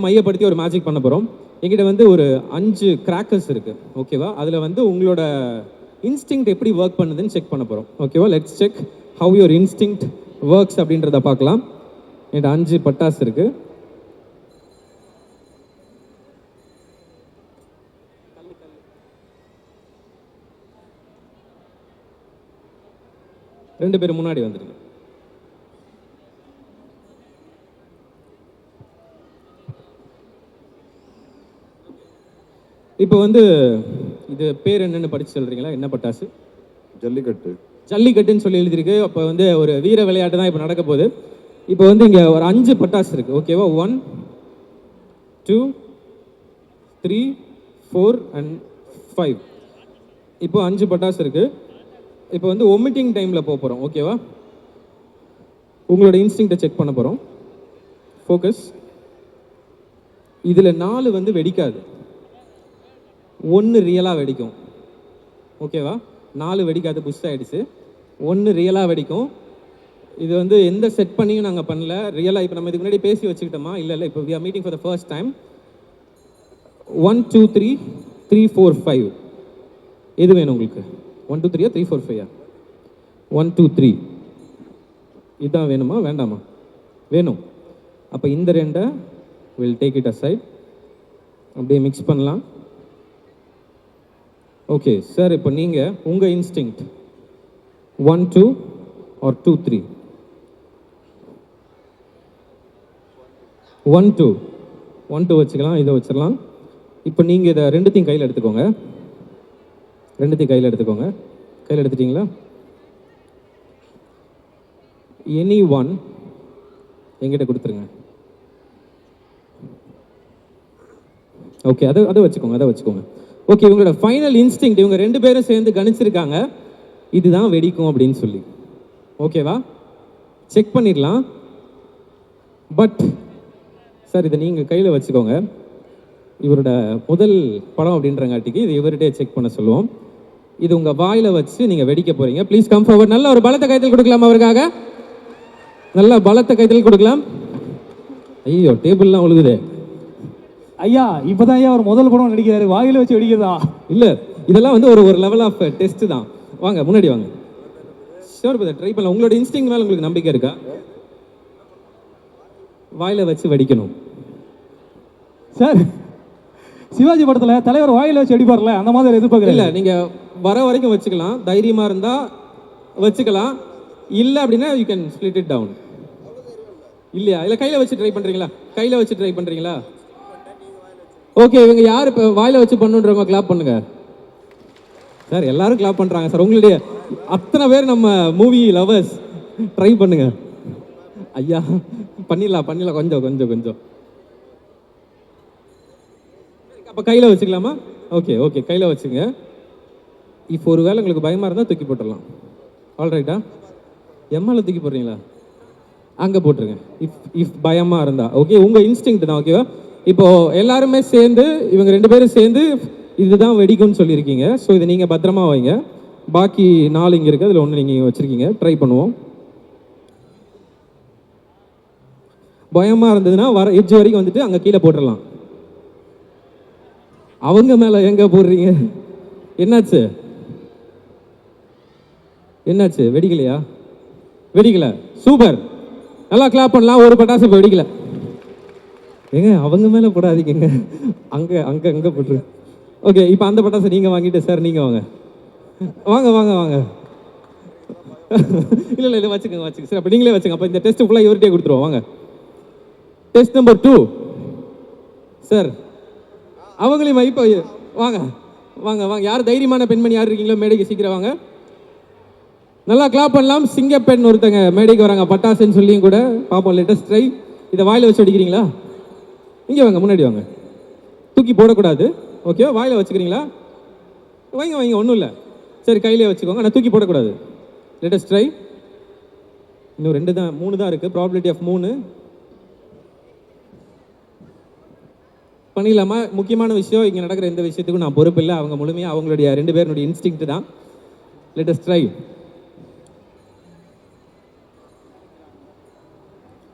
மையப்படுத்தி ஒரு மேஜிக் பண்ண போகிறோம். என்கிட்ட வந்து ஒரு 5 கிராக்கர்ஸ் இருக்குது, ஓகேவா? அதில் வந்து உங்களோட இன்ஸ்டிங் எப்படி ஒர்க் பண்ணுதுன்னு செக் பண்ண போகிறோம், ஓகேவா? Let's check have your instinct works அப்படின்றத பார்க்கலாம். என்கிட்ட 5 பட்டாசு இருக்குது. ரெண்டு பேரும் முன்னாடி வந்துடுங்க. இப்போ வந்து இது பேர் என்னன்னு படிச்சு சொல்றீங்களா? என்ன பட்டாசு? ஜல்லிக்கட்டு. ஜல்லிக்கட்டுன்னு சொல்லி எழுதியிருக்கு. அப்போ வந்து ஒரு வீர விளையாட்டு தான் இப்போ நடக்க போகுது. இப்போ வந்து இங்கே ஒரு 5 பட்டாசு இருக்கு, ஓகேவா? 1 2 3 4 and 5. இப்போ 5 பட்டாசு இருக்கு. இப்போ வந்து ஒமிட்டிங் டைம்ல போக போறோம், ஓகேவா? உங்களோட இன்ஸ்டிங்க்டை செக் பண்ண போறோம். ஃபோக்கஸ். இதுல 4 வந்து வெடிக்காது, 1 ரியலாக வெடிக்கும், ஓகேவா? 4 வெடிக்காது, புஷ் ஆகிடுச்சு. 1 ரியலாக வெடிக்கும். இது வந்து எந்த செட் பண்ணியும் நாங்கள் பண்ணல, ரியலாக. இப்போ நம்ம இதுக்கு முன்னாடி பேசி வச்சுக்கிட்டோமா? இல்லை, இப்போ we are meeting for the first time. 1 2 3 3 4 5. எது வேணும் உங்களுக்கு? 1 2 3 3 4 5? 1 2 3 இதுதான் வேணுமா வேண்டாமா? வேணும். அப்போ இந்த ரெண்டை வில் டேக் இட் அசைட். அப்படியே மிக்ஸ் பண்ணலாம். ஓகே சார், இப்போ நீங்கள் உங்கள் இன்ஸ்டிங் 1 2 or 2 3? 1 2 1 2 வச்சுக்கலாம், இதை வச்சிடலாம். இப்போ நீங்கள் இதை ரெண்டுத்தையும் கையில் எடுத்துக்கோங்க. கையில் எடுத்துட்டீங்களா? எனி ஒன் எங்கிட்ட கொடுத்துருங்க. ஓகே, அதை வச்சுக்கோங்க. ஓகே, இவங்களோட ஃபைனல் இன்ஸ்டிங் இவங்க 2 பேரும் சேர்ந்து கணிச்சிருக்காங்க, இதுதான் வெடிக்கும் அப்படின்னு சொல்லி, ஓகேவா? செக் பண்ணிடலாம். பட் சார், இதை நீங்கள் கையில் வச்சுக்கோங்க. இவரோட முதல் படம் அப்படின்றங்காட்டிக்கு இது இவர்கிட்டே செக் பண்ண சொல்லுவோம். இது உங்கள் வாயில் வச்சு நீங்கள் வெடிக்க போகிறீங்க. Please come forward. நல்ல ஒரு பலத்த கைத்தல் கொடுக்கலாம் அவருக்காக. நல்ல பலத்த கைத்தல் கொடுக்கலாம். ஐயோ, டேபிள்லாம் ஒழுகுதே. ஐயா, இப்போதான் ஐயா ஒரு முதல் படம் நடிக்கிறாரு, வாயில வச்சு வெடிக்கிறதா? இல்லை, இதெல்லாம் வந்து ஒரு லெவல் ஆஃப் டெஸ்ட் தான். வாங்க, முன்னாடி வாங்க. ஷோர் பதர், ட்ரை பண்ணலாம். உங்களோட இன்ஸ்டிங் மேலே உங்களுக்கு நம்பிக்கை இருக்கா? வாயில வச்சு வெடிக்கணும். சார், சிவாஜி படத்துல தலைவர் வாயில வச்சு வெடிப்பார்ல, அந்த மாதிரி எதிர்பார்க்கல. இல்லை, நீங்கள் வர வரைக்கும் வச்சுக்கலாம். தைரியமாக இருந்தால் வச்சுக்கலாம். இல்லை அப்படின்னா you can split it down. இல்லையா? இல்லை, கையில் வச்சு ட்ரை பண்ணுறீங்களா? ஓகே, இவங்க யார் இப்போ வாயில வச்சு பண்ணுன்றவங்க கிளாப் பண்ணுங்க. சார், எல்லாரும் கிளாப் பண்ணுறாங்க சார். உங்களுடைய அத்தனை பேர் நம்ம மூவி லவர்ஸ், ட்ரை பண்ணுங்க. ஐயா, பண்ணிடலாம். கொஞ்சம். அப்போ கையில் வச்சுக்கலாமா? ஓகே, கையில் வச்சுங்க. இப்போ ஒரு வேளை உங்களுக்கு பயமாக இருந்தால் தூக்கி போட்டுடலாம். ஆல்ரைட்டா? எம்மால தூக்கி போடுறீங்களா? அங்கே போட்டுருங்க. இஃப் பயமாக இருந்தா. ஓகே, உங்கள் இன்ஸ்டிங் தான், ஓகேவா? இப்போ எல்லாருமே சேர்ந்து, இவங்க 2 பேரும் சேர்ந்து இதுதான் வெடிக்கும்னு சொல்லியிருக்கீங்க. ஸோ இதை நீங்கள் பத்திரமா வைங்க. பாக்கி 4 இங்கே இருக்குது, அதில் 1 நீங்கள் வச்சுருக்கீங்க. ட்ரை பண்ணுவோம். பயமாக இருந்ததுன்னா வர எட்ஜ் வரைக்கும் வந்துட்டு அங்கே கீழே போட்டுடலாம். அவங்க மேலே எங்கே போடுறீங்க? என்னாச்சு? வெடிக்கலையா? வெடிக்கல. சூப்பர், நல்லா கிளாப் பண்ணலாம். ஒரு பட்டாசு இப்போ வெடிக்கல. ஏங்க, அவங்க மேலே போடாதீங்க, அங்கே போட்டுரு. ஓகே, இப்போ அந்த பட்டாசை நீங்கள் வாங்கிட்டு சார், நீங்கள் வாங்க. இல்லை, வச்சுக்கோங்க சார். அப்போ நீங்களே வச்சுங்க. அப்போ இந்த டெஸ்ட் ஃபுல்லாக இவர்கிட்டே கொடுத்துருவோம். வாங்க, டெஸ்ட் நம்பர் 2 சார். அவங்களையும் இப்போ வாங்க. யார் தைரியமான பெண்மணி யார் இருக்கீங்களோ மேடைக்கு சீக்கிரம் வாங்க. நல்லா கிளாப் பண்ணலாம். சிங்கப்பெண் ஒருத்தங்க மேடைக்கு வராங்க, பட்டாசுன்னு சொல்லியும் கூட பார்ப்போம். Latest try. இதை வாயில் வச்சு அடிக்கிறீங்களா? இங்கே வாங்க, முன்னாடி வாங்க. தூக்கி போடக்கூடாது, ஓகே? வாயில் வச்சுக்கிறீங்களா? வைங்க, ஒன்றும் இல்லை. சரி, கையிலே வச்சுக்கோங்க, ஆனால் தூக்கி போடக்கூடாது. Latest try. இன்னும் 3 தான் இருக்குது. ப்ராபபிலிட்டி ஆஃப் 3 பண்ணிடலாமா? முக்கியமான விஷயம், இங்கே நடக்கிற எந்த விஷயத்துக்கும் நான் பொறுப்பு இல்லை. அவங்க முழுமையாக அவங்களுடைய 2 பேருடைய இன்ஸ்டிங் தான். Latest try.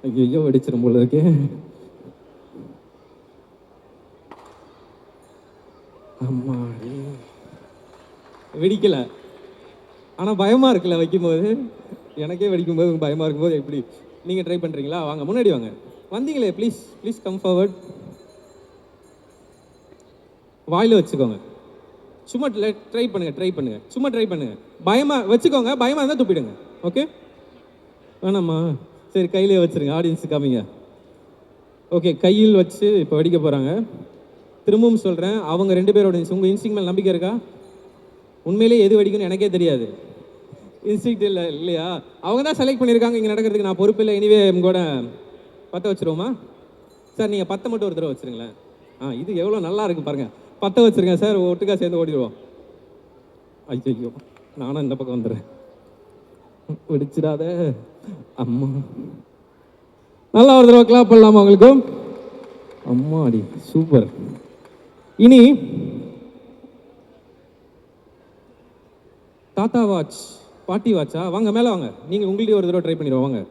ஐயோ, வெடிச்சிடும் போல இருக்கே. அம்மா வெடிக்கல, ஆனால் பயமாக இருக்குல்ல வைக்கும்போது. எனக்கே வெடிக்கும்போது பயமாக இருக்கும்போது எப்படி நீங்கள் ட்ரை பண்ணுறீங்களா? வாங்க முன்னாடி வாங்க. வந்தீங்களே, ப்ளீஸ் ப்ளீஸ் கம் ஃபார்வர்ட். வாயில் வச்சுக்கோங்க. சும்மா ட்ரை பண்ணுங்கள், சும்மா ட்ரை பண்ணுங்கள். பயமாக வச்சுக்கோங்க, பயமாக இருந்தால் துப்பிடுங்க. ஓகே வேணாம்மா? சரி, கையிலே வச்சுருங்க, ஆடியன்ஸு காமிங்க. ஓகே, கையில் வச்சு இப்போ வெடிக்க போகிறாங்க. திரும்பவும் சொல்கிறேன், அவங்க 2 பேரோட உங்கள் இன்ஸ்டிங் மேலே நம்பிக்கை இருக்கா? உண்மையிலேயே எது வெடிக்கும்னு எனக்கே தெரியாது. இன்ஸ்டிங்க்ட் இல்லை இல்லையா? அவங்க தான் செலக்ட் பண்ணியிருக்காங்க இங்கே நடக்கிறதுக்கு. நான் பொறுப்பு இல்லை. எனிவே கூட பற்ற வச்சுருவோமா சார்? நீங்கள் 10 மட்டும் ஒரு தடவை வச்சுருங்களேன். இது எவ்வளோ நல்லா இருக்குது பாருங்கள். 10 வச்சுருங்க சார், ஒட்டுக்கா சேர்ந்து ஓடிடுவோம். ஐயோ, நானும் இந்த பக்கம் வந்துடுறேன். வெடிச்சிடாத அம்மா. நல்லா ஒரு தடவை கிளாப் பண்ணலாமா உங்களுக்கு? அம்மா அடி, சூப்பர். இனி தாத்தா வாட்ச், பாட்டி வாட்சா? வாங்க மேலே வாங்க. நீங்கள் உங்கள்கிட்ட ஒரு தடவை ட்ரை பண்ணிடுவோம். வாங்க,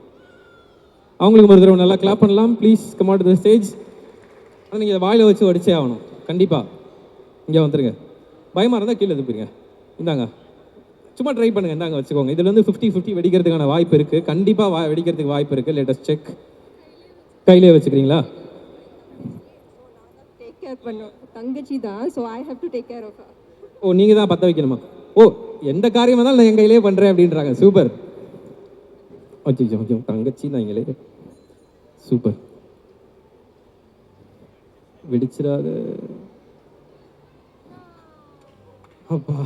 அவங்களுக்கு ஒரு தடவை நல்லா கிளாப் பண்ணலாம். Please come out to the stage. ஆனால் நீங்கள் இதை வாயில் வச்சு வடிச்சே ஆகணும் கண்டிப்பாக. இங்கே வந்துருங்க. பயமாக இருந்தால் கீழே துப்பிடுங்க. இந்தாங்க, சும்மா ட்ரை பண்ணுங்கள். இந்தாங்க வச்சுக்கோங்க. இதில் வந்து 50-50 வெடிக்கிறதுக்கான வாய்ப்பு இருக்குது. கண்டிப்பாக வெடிக்கிறதுக்கு வாய்ப்பு இருக்குது. Latest check. கையிலே வச்சுக்கிறீங்களா? டேக் கேர் பண்ணும் தங்கச்சி தான். So I have to take care of her. ஓ, நீங்கள் தான் பற்ற வைக்கணுமா? ஓ, எந்த காரியமாக இருந்தாலும் நான் என் கையிலே பண்ணுறேன் அப்படின்றாங்க. சூப்பர். ஓகே, தங்கச்சி நீங்களே. சூப்பர். வெடிச்சிடாத. அப்பா,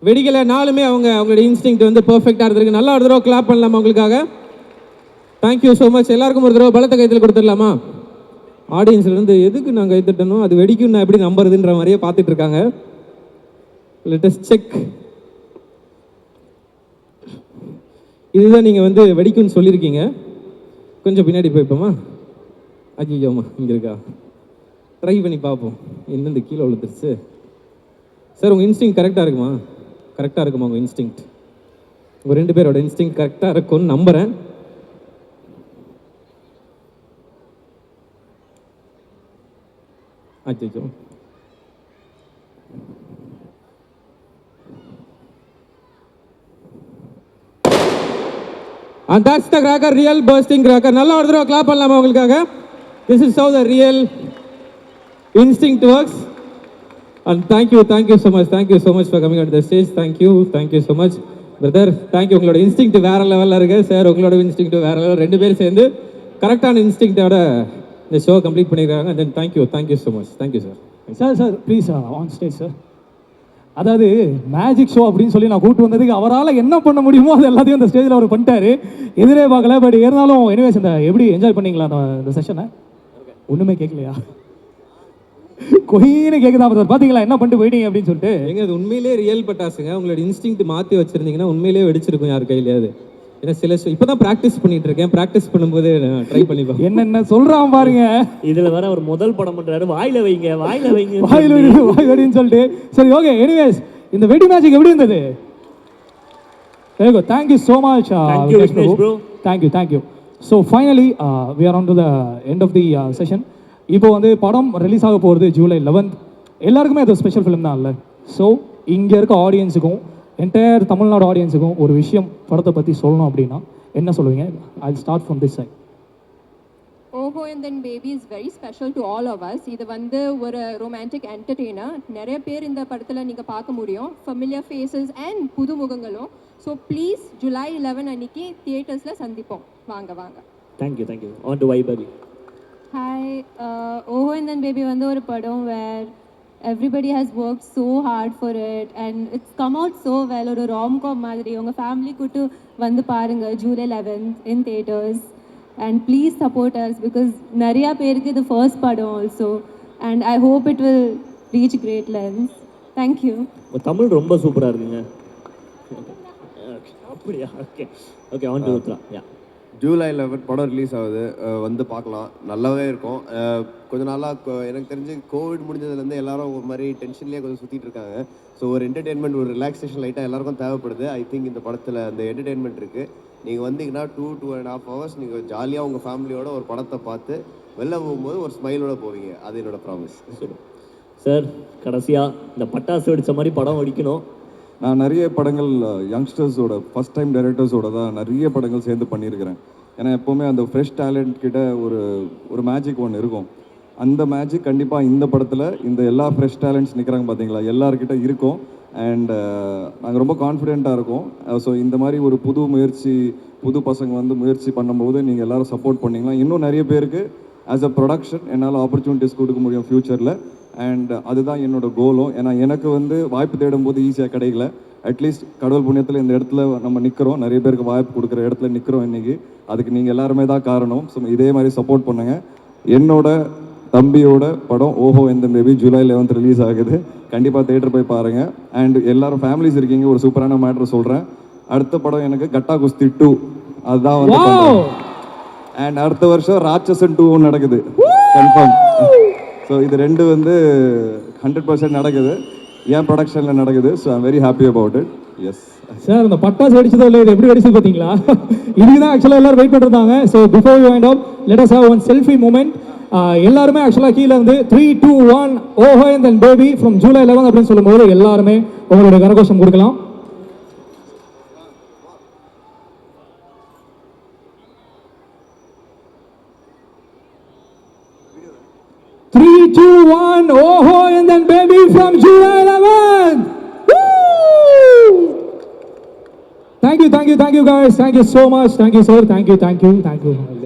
வெடிக்கலை. நாலுமே அவங்களோட இன்ஸ்டிங்க்ட் வந்து பர்ஃபெக்டாக இருந்திருக்கு. நல்லா ஒரு தடவை கிளாப் பண்ணலாமா உங்களுக்காக? Thank you so much. எல்லாருக்கும் ஒரு தடவை பலத்த கைத்தில் கொடுத்துடலாமா? ஆடியன்ஸ்லேருந்து எதுக்கு நான் கை தட்டணும், அது வெடிக்கும் நான் எப்படி நம்புறதுன்ற மாதிரியே பார்த்துட்டு இருக்காங்க. Let's check. இதுதான் நீங்கள் வந்து வெடிக்கும்னு சொல்லியிருக்கீங்க. கொஞ்சம் பின்னாடி போய்ப்போமா? ஐயோம்மா, இங்கே இருக்கா? ட்ரை பண்ணி பார்ப்போம். என்னெந்த கீழே விழுந்துருச்சு சார். உங்கள் இன்ஸ்டிங் கரெக்டாக இருக்குமா? கரெக்டாக இருக்குமா உங்கள் இன்ஸ்டிங்? உங்கள் 2 பேரோட இன்ஸ்டிங் கரெக்டாக இருக்கும்னு நம்புகிறேன். ஐயோ, and that's the cracker, real bursting cracker. நல்லா ஒரு தடவை கிளாப் பண்ணலாமா உங்களுக்காக? This is how the real instinct works. And thank you so much for coming on the stage. Thank you so much brother. Thank you. உங்களோட instinct வேற லெவலில் இருக்கு sir. உங்களோட இன்ஸ்டிங்க்ட் வேற லெவல். 2 பேரும் சேர்ந்து கரெக்டான இன்ஸ்டிங்க்டோட இந்த ஷோ கம்ப்ளீட் பண்ணியிருக்காங்க. தென் thank you so much. Thank you sir. Sir please on stage sir. அதாவது மேஜிக் ஷோ அப்படின்னு சொல்லி நான் கூப்பிட்டு வந்ததுக்கு அவரால் என்ன பண்ண முடியுமோ அது எல்லாத்தையும் அந்த ஸ்டேஜில் அவர் பண்ணிட்டாரு. எதிரே பார்க்கல. பட் இருந்தாலும் எனிவேஸ், இந்த எப்படி என்ஜாய் பண்ணீங்களா இந்த செஷனை? ஒன்றுமே கேட்கலையா? கொயின்னு கேட்குதா சார்? பார்த்தீங்களா என்ன பண்ணிட்டு போயிட்டீங்க அப்படின்னு சொல்லிட்டு? எங்க அது உண்மையிலே ரியல் பட்டாசுங்க. உங்களோட இன்ஸ்டிங்க்ட் மாற்றி வச்சிருந்தீங்கன்னா உண்மையிலேயே வெடிச்சிருக்கும் யார் கையிலேயாவது. ஏன்னா சில இப்போ தான் ப்ராக்டிஸ் பண்ணிட்டு இருக்கேன். ப்ராக்டிஸ் பண்ணும்போது ட்ரை பண்ணிப்போம். என்னென்ன சொல்கிறான் பாருங்க. இதில் வேற ஒரு முதல் படம் பண்ணுறாரு. வாயில வைங்க அப்படின்னு சொல்லிட்டு. சரி, ஓகே. எனிவேஸ், இந்த வெடி மேஜிக் எப்படி இருந்தது? Thank you so much. Thank you. So finally we are on to the end of the session. இப்போ வந்து படம் ரிலீஸ் ஆக போகிறது ஜூலை 11th. எல்லாருக்குமே அது ஸ்பெஷல் ஃபிலிம் தான் இல்லை? ஸோ இங்கே இருக்க ஆடியன்ஸுக்கும் என்டையர் தமிழ்நாடு ஆடியன்ஸுக்கும் ஒரு விஷயம் படத்தை பற்றி சொல்லணும் அப்படின்னா என்ன சொல்லுவீங்க? I start from this side. ஓஹோ and then baby is very special to all of us. இது வந்து ஒரு ரொமான்டிக் என்டர்டெய்னர். நிறைய பேர் இந்த படத்தில் நீங்கள் பார்க்க முடியும். ஃபெமிலியர் ஃபேஸஸ் அண்ட் புது முகங்களும். ஸோ ப்ளீஸ் ஜூலை 11 அன்னைக்கு தியேட்டர்ஸில் சந்திப்போம். வாங்க. Thank you. On to Vaibhavi. Hi. ஓஹோ அண்ட் தென் பேபி வந்து ஒரு படம் வேர் everybody has worked so hard for it and it's come out so well. ஒரு rom-com மாதிரி உங்கள் ஃபேமிலி கூட்டு வந்து பாருங்கள் July 11th in theaters and please support us because நிறையா பேருக்கு இது ஃபர்ஸ்ட் படம் also and I hope it will reach great lengths. Thank you. Tamil ரொம்ப சூப்பராக இருக்குங்க. அப்படியா? Okay on to Uthra. Yeah, July 11 படம் ரிலீஸ் ஆகுது. வந்து பார்க்கலாம். நல்லாவே இருக்கும். கொஞ்ச நாளாக எனக்கு தெரிஞ்சு கோவிட் முடிஞ்சதுலேருந்து எல்லாரும் ஒரு மாதிரி டென்ஷன்லேயே கொஞ்சம் சுற்றிட்டு இருக்காங்க. ஸோ ஒரு என்டர்டெயின்மெண்ட், ஒரு ரிலாக்ஸேஷன் லைட்டாக எல்லாருக்கும் தேவைப்படுது. ஐ திங்க் இந்த படத்தில் அந்த என்டர்டெயின்மெண்ட் இருக்குது. நீங்கள் வந்தீங்கன்னா 2.5 hours நீங்கள் ஜாலியாக உங்கள் ஃபேமிலியோட ஒரு படத்தை பார்த்து வெளில போகும்போது ஒரு ஸ்மைலோட போவீங்க. அது என்னோட ப்ராமிஸ். சார் கடைசியாக இந்த பட்டாசு வெடிச்ச மாதிரி படம் வெடிக்கணும். நான் நிறைய படங்கள் யங்ஸ்டர்ஸோட ஃபஸ்ட் டைம் டைரக்டர்ஸோட தான் நிறைய படங்கள் சேர்ந்து பண்ணியிருக்கிறேன். ஏன்னா எப்போவுமே அந்த ஃப்ரெஷ் டேலண்ட் கிட்ட ஒரு மேஜிக் ஒன்று இருக்கும். அந்த மேஜிக் கண்டிப்பாக இந்த படத்தில் இந்த எல்லா ஃப்ரெஷ் டேலண்ட்ஸ் நிற்கிறாங்க பார்த்தீங்களா, எல்லாருக்கிட்ட இருக்கும். அண்ட் நாங்கள் ரொம்ப கான்ஃபிடெண்ட்டாக இருக்கோம். ஸோ இந்த மாதிரி ஒரு புது முயற்சி, புது பசங்க வந்து முயற்சி பண்ணும்போது நீங்கள் எல்லோரும் சப்போர்ட் பண்ணிங்கன்னா இன்னும் நிறைய பேருக்கு ஆஸ் அ ப்ரொடக்ஷன் என்னால் ஆப்பர்ச்சுனிட்டிஸ் கொடுக்க முடியும் ஃப்யூச்சரில். அண்ட் அதுதான் என்னோட கோலும். ஏன்னா எனக்கு வந்து வாய்ப்பு தேடும் போது ஈஸியாக கிடைக்கல. அட்லீஸ்ட் கடவுள் புண்ணியத்தில் இந்த இடத்துல நம்ம நிற்கிறோம், நிறைய பேருக்கு வாய்ப்பு கொடுக்குற இடத்துல நிற்கிறோம் இன்றைக்கி. அதுக்கு நீங்கள் எல்லாருமே தான் காரணம். ஸோ இதே மாதிரி சப்போர்ட் பண்ணுங்கள். என்னோட தம்பியோட படம் ஓஹோ எந்த பேபி ஜூலை 11 ரிலீஸ் ஆகுது. கண்டிப்பாக தேட்டர் போய் பாருங்கள். அண்ட் எல்லாரும் ஃபேமிலிஸ் இருக்கீங்க, ஒரு சூப்பரான மேட்ரு சொல்கிறேன். அடுத்த படம் எனக்கு கட்டா குஸ்தி 2 அதுதான் வந்து. அண்ட் அடுத்த வருஷம் ராட்சசன் 2 நடக்குது கன்ஃபார்ம். ஸோ இது ரெண்டு வந்து 100% நடக்குது, என் ப்ரொடக்ஷனில் நடக்குது. So I'm very happy about it. Yes sir, இந்த பட்டாசு வெடிச்சதோ இல்லை, இது எப்படி வெடிச்சு பார்த்தீங்களா? இதுக்கு தான் ஆக்சுவலாக எல்லாரும் வெயிட் பண்ணிருந்தாங்க. So before you wind up let us have one selfie moment. எல்லாருமே ஆக்சுவலாக கீழே வந்து 3, 2, 1 ஓஹோ and then baby from July 11 அப்படின்னு சொல்லும்போது எல்லாருமே உங்களுடைய கரகோஷம் கொடுக்கலாம். 3, 2, 1 ஓஹோ and then baby from July 11. Woo! Thank you guys, thank you so much, thank you sir, thank you.